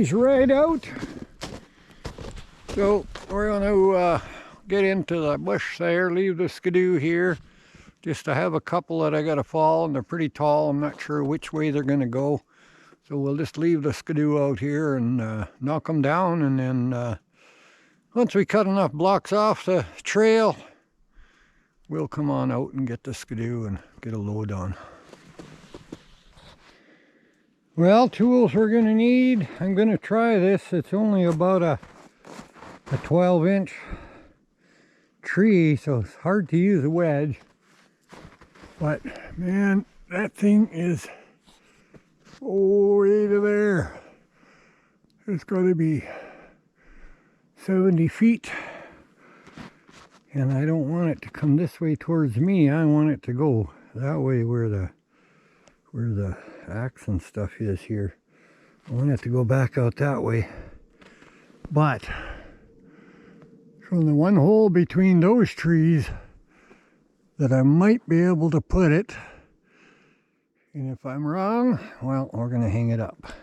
nice ride out. So we're going to get into the bush there, leave the skidoo here, just to have a couple that I got to fall, and they're pretty tall. I'm not sure which way they're going to go. So we'll just leave the skidoo out here and knock them down, and then once we cut enough blocks off the trail, we'll come on out and get the skidoo and get a load on. Well, tools we're going to need. I'm going to try this. It's only about a 12-inch tree, so it's hard to use a wedge. But man, that thing is way to there. It's got to be 70 feet. And I don't want it to come this way towards me. I want it to go that way where the axe and stuff is here. I want it to go back out that way. But from the one hole between those trees that I might be able to put it. And if I'm wrong, well, we're going to hang it up.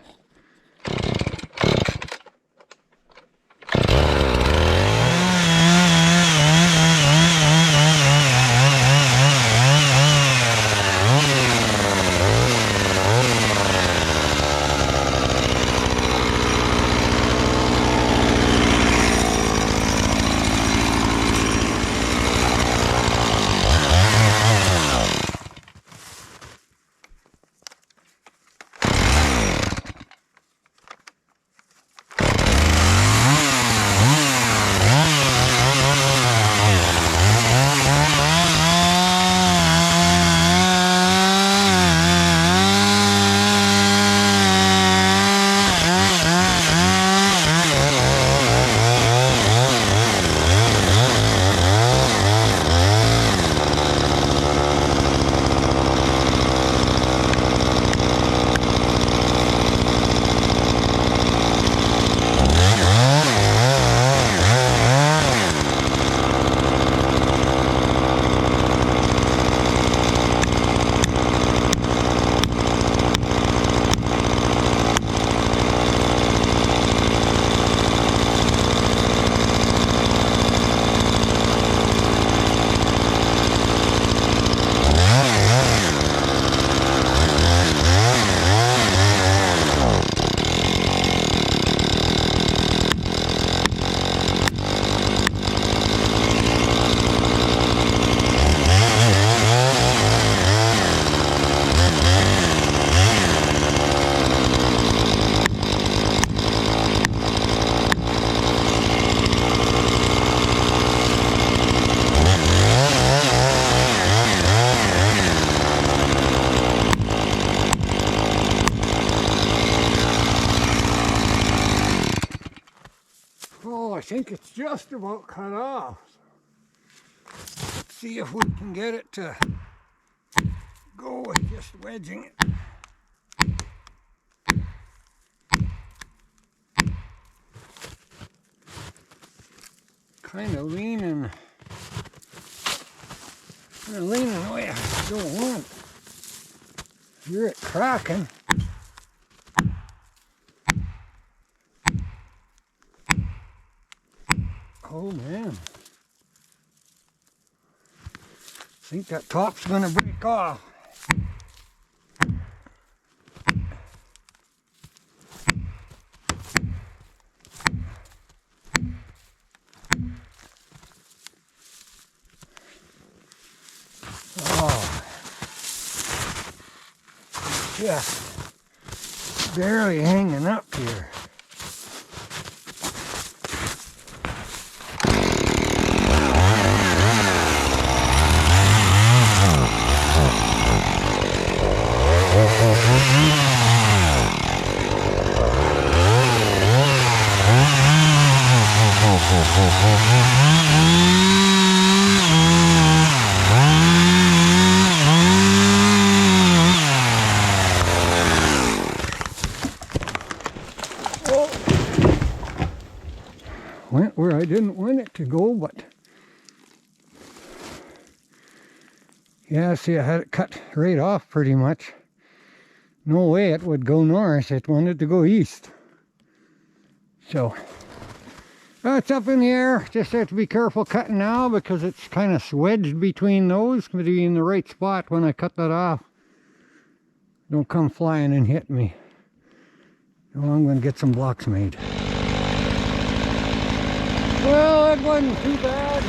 I think it's just about cut off. Let's see if we can get it to go with just wedging it. Kind of leaning the way I don't want. Hear it cracking. Oh man, I think that top's going to break off. Oh, just barely hanging up here. Went where I didn't want it to go, but yeah, see, I had it cut right off pretty much. No way it would go north, it wanted to go east. So it's up in the air. Just have to be careful cutting now because it's kind of wedged between those. It's going to be in the right spot when I cut that off. Don't come flying and hit me. Well, I'm going to get some blocks made. Well, that wasn't too bad.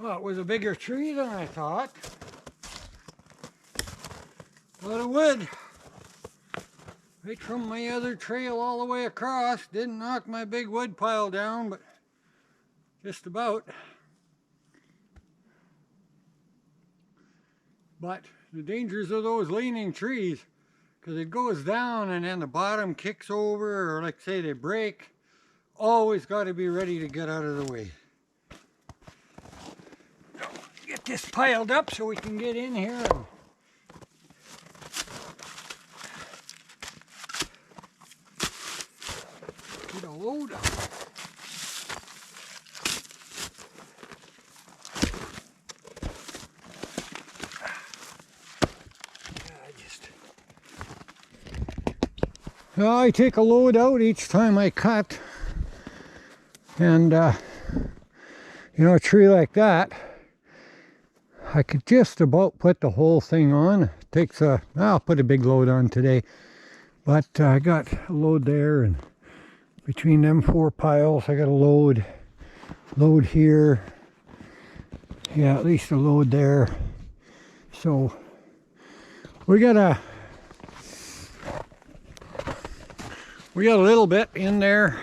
Well, it was a bigger tree than I thought. A lot of wood. Right from my other trail all the way across. Didn't knock my big wood pile down, but just about. But the dangers of those leaning trees, because it goes down and then the bottom kicks over, or like say they break. Always got to be ready to get out of the way. Get this piled up so we can get in here and get a load up. I take a load out each time I cut, and you know, a tree like that, I could just about put the whole thing on. It takes I'll put a big load on today, but I got a load there, and between them 4 piles I got a load here, yeah, at least a load there. So we got a little bit in there.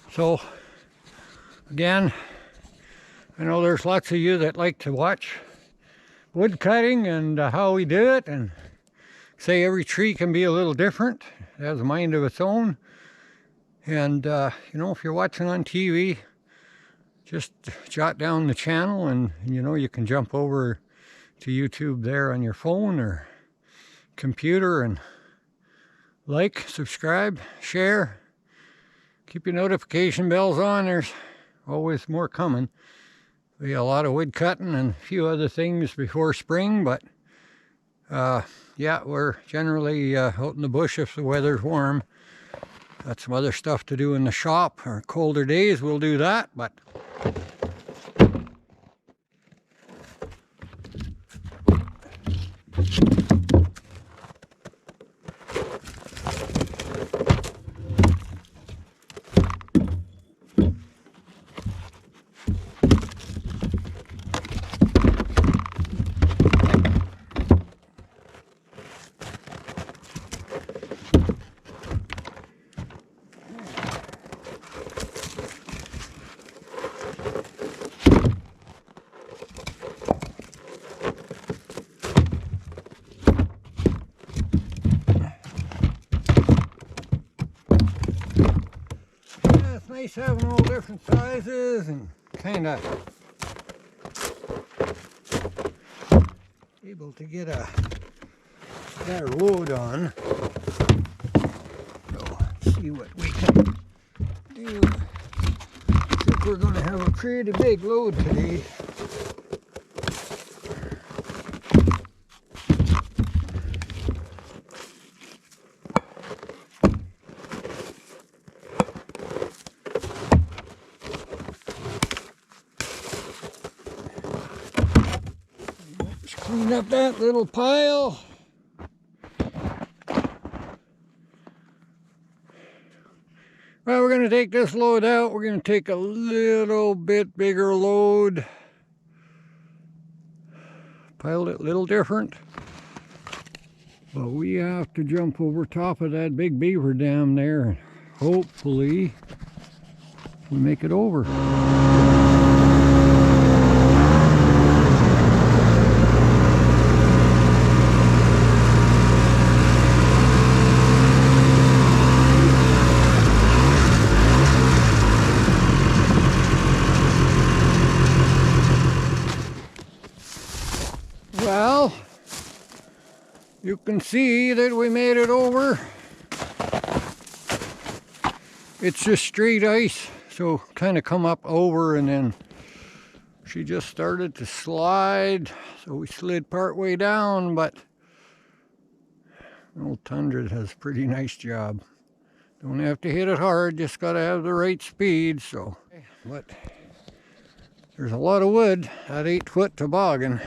So again, I know there's lots of you that like to watch wood cutting and how we do it, and say every tree can be a little different. It has a mind of its own. And you know, if you're watching on TV, just jot down the channel, and you know, you can jump over to YouTube there on your phone or computer and like, subscribe, share, keep your notification bells on. There's always more coming. We got a lot of wood cutting and a few other things before spring, but yeah, we're generally out in the bush if the weather's warm. Got some other stuff to do in the shop, or colder days we'll do that, but nice having all different sizes and kind of able to get a Got our load on. So let's see what we can do. I think we're going to have a pretty big load today. Let's clean up that little pile. Well, we're going to take this load out. We're going to take a little bit bigger load. Piled it a little different. But we have to jump over top of that big beaver dam there. And hopefully we make it over. Well, you can see that we made it over. It's just straight ice, so kind of come up over, and then she just started to slide, so we slid part way down, but old Tundra does a pretty nice job. Don't have to hit it hard, just got to have the right speed. So, but there's a lot of wood, that 8-foot toboggan.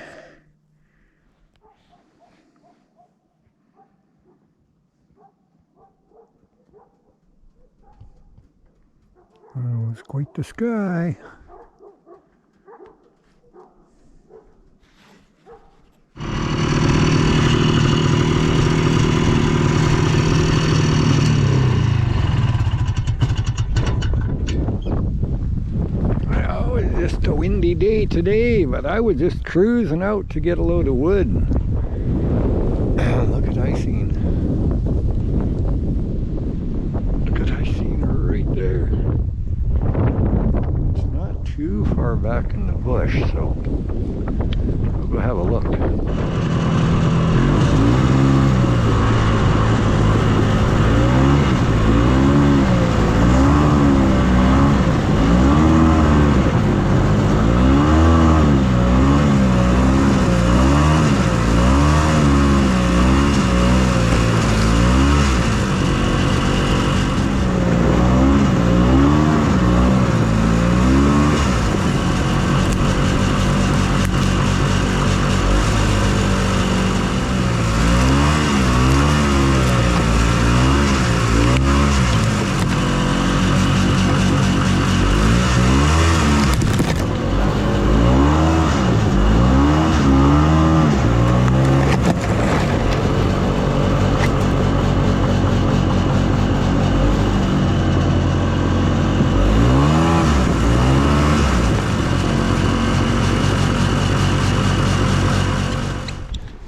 Oh, it's quite the sky. Well, it's just a windy day today, but I was just cruising out to get a load of wood. Look at icing. Look at icing right there. Too far back in the bush, so we'll go have a look.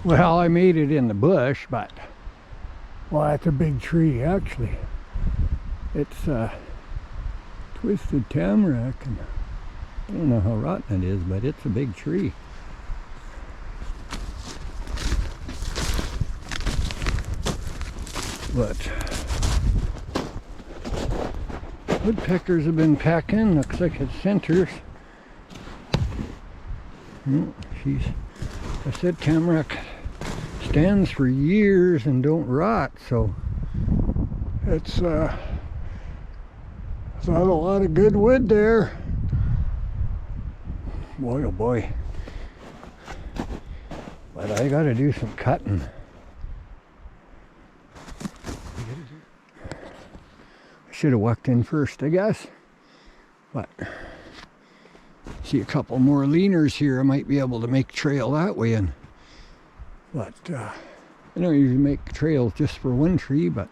Well, I made it in the bush, but, well, that's a big tree, actually. It's twisted tamarack, and I don't know how rotten it is, but it's a big tree. But woodpeckers have been pecking. Looks like it's centers. I said tamarack stands for years and don't rot, so it's not a lot of good wood there. Boy, oh boy. But I gotta do some cutting. I should have walked in first, I guess. But see a couple more leaners here. I might be able to make trail that way in. But I don't usually make trails just for one tree, but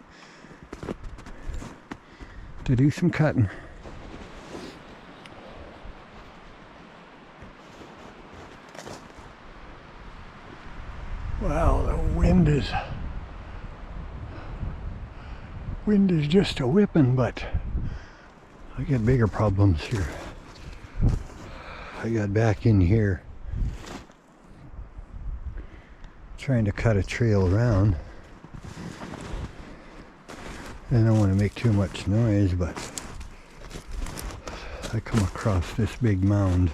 to do some cutting. Wow, the wind is just a whipping, but I got bigger problems here. I got back in here trying to cut a trail around. I don't want to make too much noise, but I come across this big mound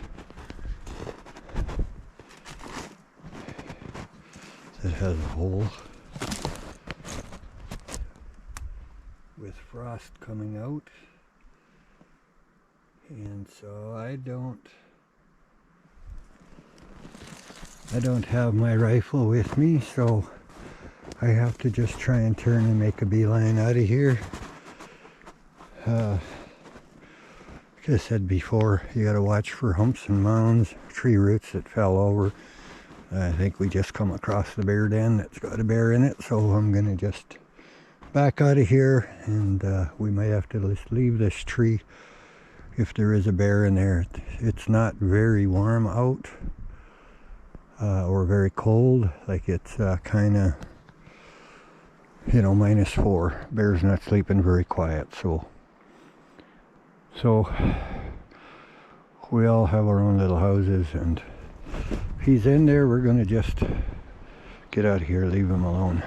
that has a hole with frost coming out, and so I don't have my rifle with me, so I have to just try and turn and make a beeline out of here. Like I said before, you gotta watch for humps and mounds, tree roots that fell over. I think we just come across the bear den that's got a bear in it, so I'm gonna just back out of here, and we might have to just leave this tree if there is a bear in there. It's not very warm out or very cold, like it's kind of, you know, -4. Bear's not sleeping very quiet, so we all have our own little houses, and if he's in there, we're gonna just get out of here, leave him alone.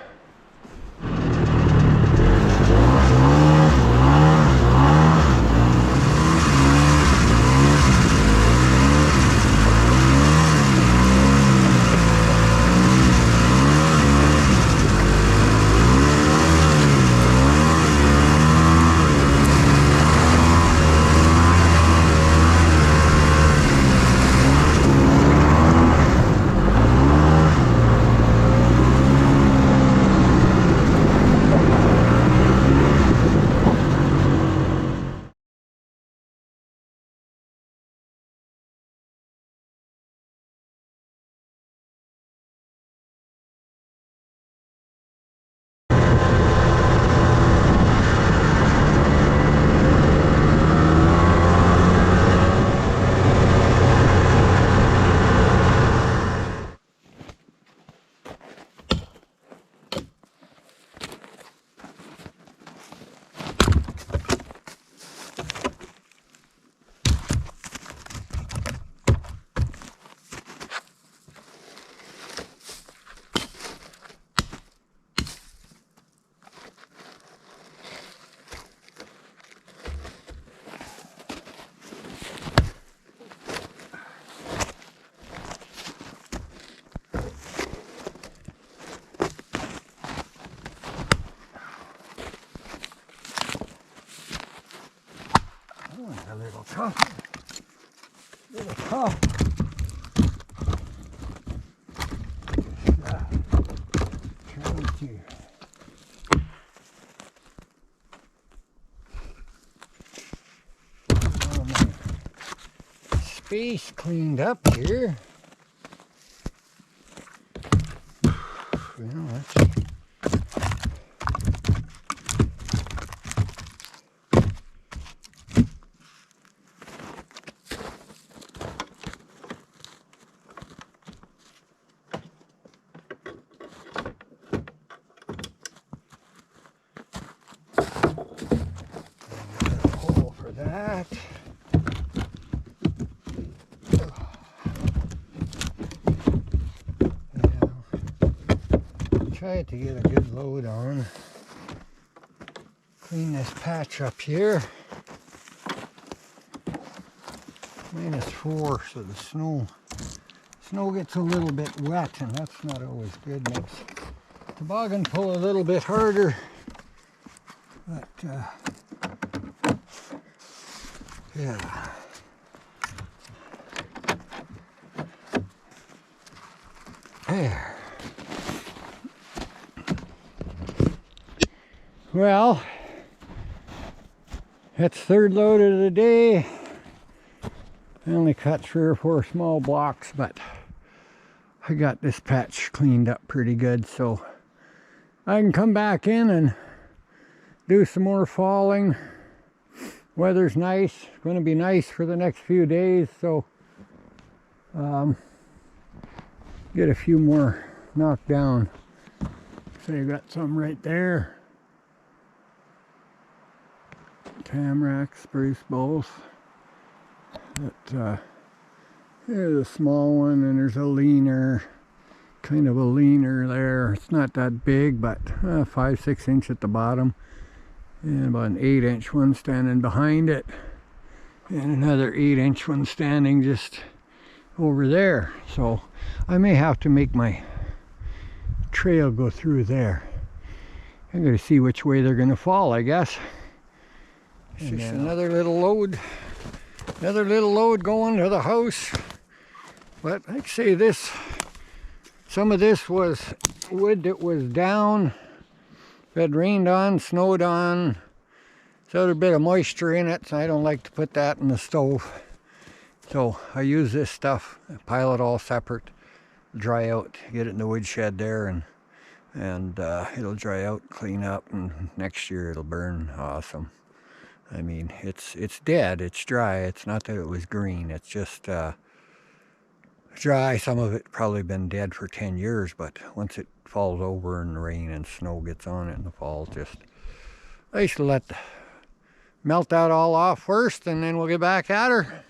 A little tough. Trying to get all my space cleaned up here. Well, that's that. Try to get a good load on. Clean this patch up here. -4, so the snow gets a little bit wet, and that's not always good. Makes toboggan pull a little bit harder, but yeah. There. Well, that's third load of the day. I only cut 3 or 4 small blocks, but I got this patch cleaned up pretty good, so I can come back in and do some more falling. Weather's nice. It's going to be nice for the next few days, so get a few more knocked down. So you got some right there. Tamarack, spruce both. But here's a small one, and there's a leaner. kind of a leaner there. It's not that big, but 5-6 inch at the bottom, and about an 8-inch one standing behind it, and another 8-inch one standing just over there. So I may have to make my trail go through there. I'm going to see which way they're going to fall, I guess. It's just another little load going to the house. But like I say, this, some of this was wood that was down, it had rained on, snowed on. There's a bit of moisture in it, so I don't like to put that in the stove. So I use this stuff, pile it all separate, dry out, get it in the woodshed there, and it'll dry out, clean up, and next year it'll burn awesome. I mean, it's dead, it's dry. It's not that it was green, it's just dry. Some of it probably been dead for 10 years, but once it falls over and rain and snow gets on it in the fall, just I used to melt that all off first, and then we'll get back at her.